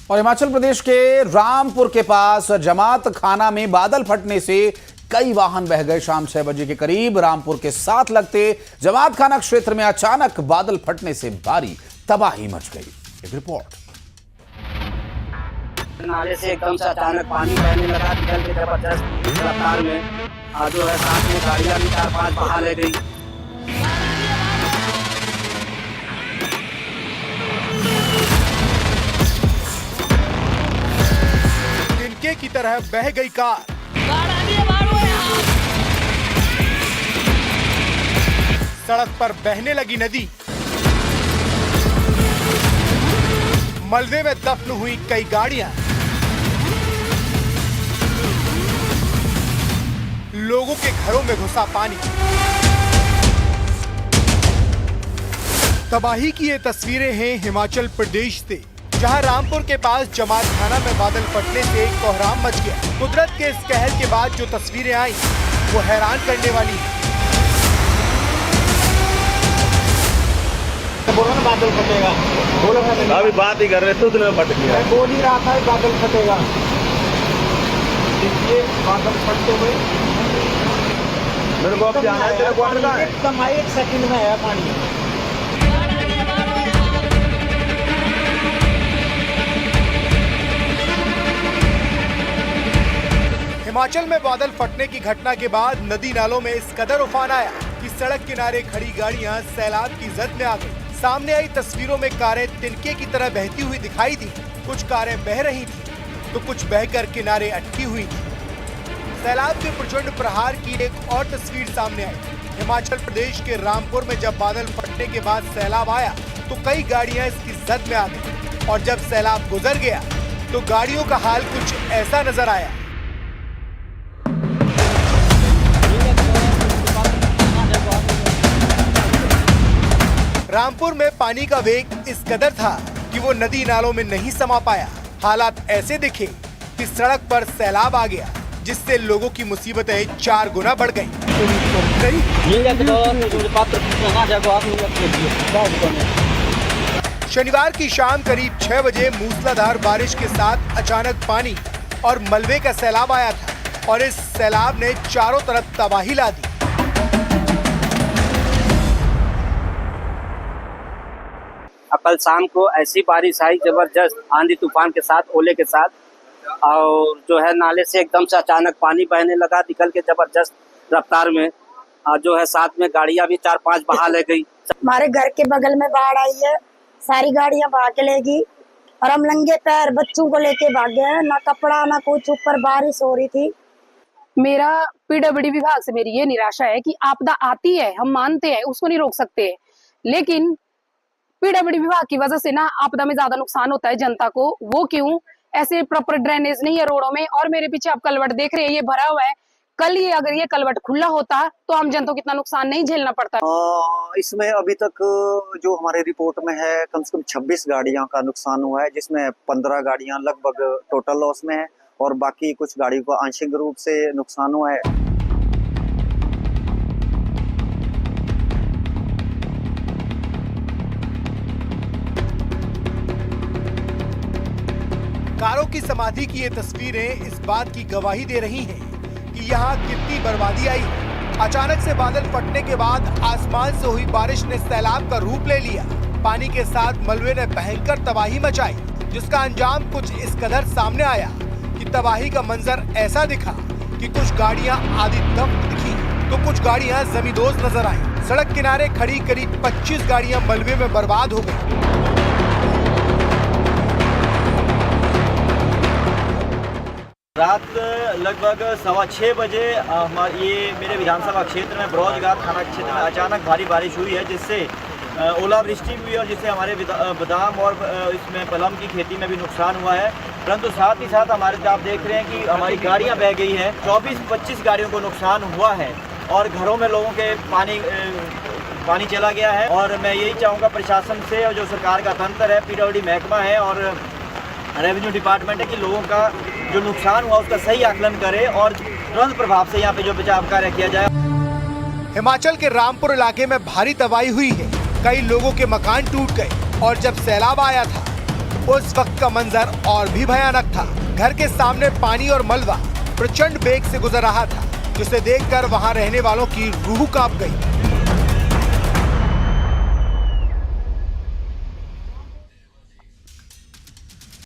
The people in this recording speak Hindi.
और हिमाचल प्रदेश के रामपुर के पास जमात खाना में बादल फटने से कई वाहन बह गए। शाम 6 बजे के करीब रामपुर के साथ लगते जमात खाना क्षेत्र में अचानक बादल फटने से भारी तबाही मच गई। एक रिपोर्ट। नाले से एकदम से अचानक पानी बहने लगा, निकल के जबरदस्त रफ्तार में जो है साथ में गाड़ियां भी 4-5 बहा ले गई। तिनके की तरह बह गई कार। सड़क पर बहने लगी नदी। मलबे में दफन हुई कई गाड़ियां। लोगों के घरों में घुसा पानी। तबाही की ये तस्वीरें हैं हिमाचल प्रदेश से, जहां रामपुर के पास जमात खाना में बादल फटने से कोहराम मच गया। कुदरत के इस कहर के बाद जो तस्वीरें आई वो हैरान करने वाली है। बोलो ना बादल फटेगा, बोलो ना। अभी बात ही कर रहे थे, उतने में फट गया। मैं बोल ही रहा था बादल फटेगा। देखिए बादल फटते हुए मेरे को अब जाना है, तेरा क्वार्टर का है। एकदम 1 सेकंड में है पानी। हिमाचल में बादल फटने की घटना के बाद नदी नालों में इस कदर उफान आया कि सड़क किनारे खड़ी गाड़ियां सैलाब की जद में आ गई। सामने आई तस्वीरों में कारें तिनके की तरह बहती हुई दिखाई दी। कुछ कारें बह रही थी तो कुछ बहकर किनारे अटकी हुई थी। सैलाब के प्रचंड प्रहार की एक और तस्वीर सामने आई। हिमाचल प्रदेश के रामपुर में जब बादल फटने के बाद सैलाब आया तो कई गाड़ियां इसकी जद में आ गई और जब सैलाब गुजर गया तो गाड़ियों का हाल कुछ ऐसा नजर आया। रामपुर में पानी का वेग इस कदर था कि वो नदी नालों में नहीं समा पाया। हालात ऐसे दिखे कि सड़क पर सैलाब आ गया, जिससे लोगों की मुसीबतें 4 गुना बढ़ गईं। शनिवार की शाम करीब 6 बजे मूसलाधार बारिश के साथ अचानक पानी और मलबे का सैलाब आया था और इस सैलाब ने चारों तरफ तबाही ला दी। कल शाम को ऐसी बारिश आई जबरदस्त, आंधी तूफान के साथ, ओले के साथ, और जो है नाले से एकदम से अचानक पानी बहने लगा, निकल के जबरदस्त रफ्तार में जो है साथ में गाड़ियां भी 4-5 बहा ले गई। हमारे घर के बगल में बाढ़ आई है, सारी गाड़ियां बहा के ले गई और हम नंगे पैर बच्चों को लेके भागे हैं। ना कपड़ा ना कुछ, ऊपर बारिश हो रही थी। मेरा पीडब्ल्यूडी विभाग से मेरी ये निराशा है कि आपदा आती है, हम मानते हैं, उसको नहीं रोक सकते, लेकिन पीडब्ल्यूडी विभाग की वजह से ना आपदा में ज्यादा नुकसान होता है जनता को। वो क्यों? ऐसे प्रॉपर ड्रेनेज नहीं है रोडों में। और मेरे पीछे आप कलवट देख रहे हैं, ये भरा हुआ है। कल ये अगर ये कलवट खुला होता तो आम जनता को कितना नुकसान नहीं झेलना पड़ता। इसमें अभी तक जो हमारे रिपोर्ट में है कम से कम 26 गाड़ियों का नुकसान हुआ है, जिसमें 15 गाड़ियां लगभग टोटल लॉस में है और बाकी कुछ गाड़ियों को आंशिक रूप से नुकसान हुआ है। कारों की समाधि की ये तस्वीरें इस बात की गवाही दे रही हैं कि यहाँ कितनी बर्बादी आई। अचानक से बादल फटने के बाद आसमान से हुई बारिश ने सैलाब का रूप ले लिया। पानी के साथ मलबे ने भयंकर तबाही मचाई, जिसका अंजाम कुछ इस कदर सामने आया कि तबाही का मंजर ऐसा दिखा कि कुछ गाड़ियां आधी दफ्न दिखी तो कुछ गाड़ियां जमींदोज नजर आई। सड़क किनारे खड़ी करीब 25 गाड़ियां मलबे में बर्बाद हो गई। रात लगभग 6:15 बजे ये मेरे विधानसभा क्षेत्र में बरोजगार थाना क्षेत्र में अचानक भारी बारिश हुई है, जिससे ओलावृष्टि भी हुई और जिससे हमारे बादाम और इसमें पलम की खेती में भी नुकसान हुआ है। परंतु साथ ही साथ हमारे आप देख रहे हैं कि हमारी गाड़ियां बह गई हैं। 24-25 गाड़ियों को नुकसान हुआ है और घरों में लोगों के पानी चला गया है। और मैं यही चाहूँगा प्रशासन से और जो सरकार का तंत्र है, पीडब्ल्यूडी महकमा है और रेवेन्यू डिपार्टमेंट है, कि लोगों का जो नुकसान हुआ उसका सही आकलन करे और तुरंत प्रभाव से यहाँ पे जो बचाव कार्य किया जाए। हिमाचल के रामपुर इलाके में भारी तबाही हुई है। कई लोगों के मकान टूट गए और जब सैलाब आया था उस वक्त का मंजर और भी भयानक था। घर के सामने पानी और मलबा प्रचंड वेग से गुजर रहा था, जिसे देखकर वहां रहने वालों की रूह कांप गई।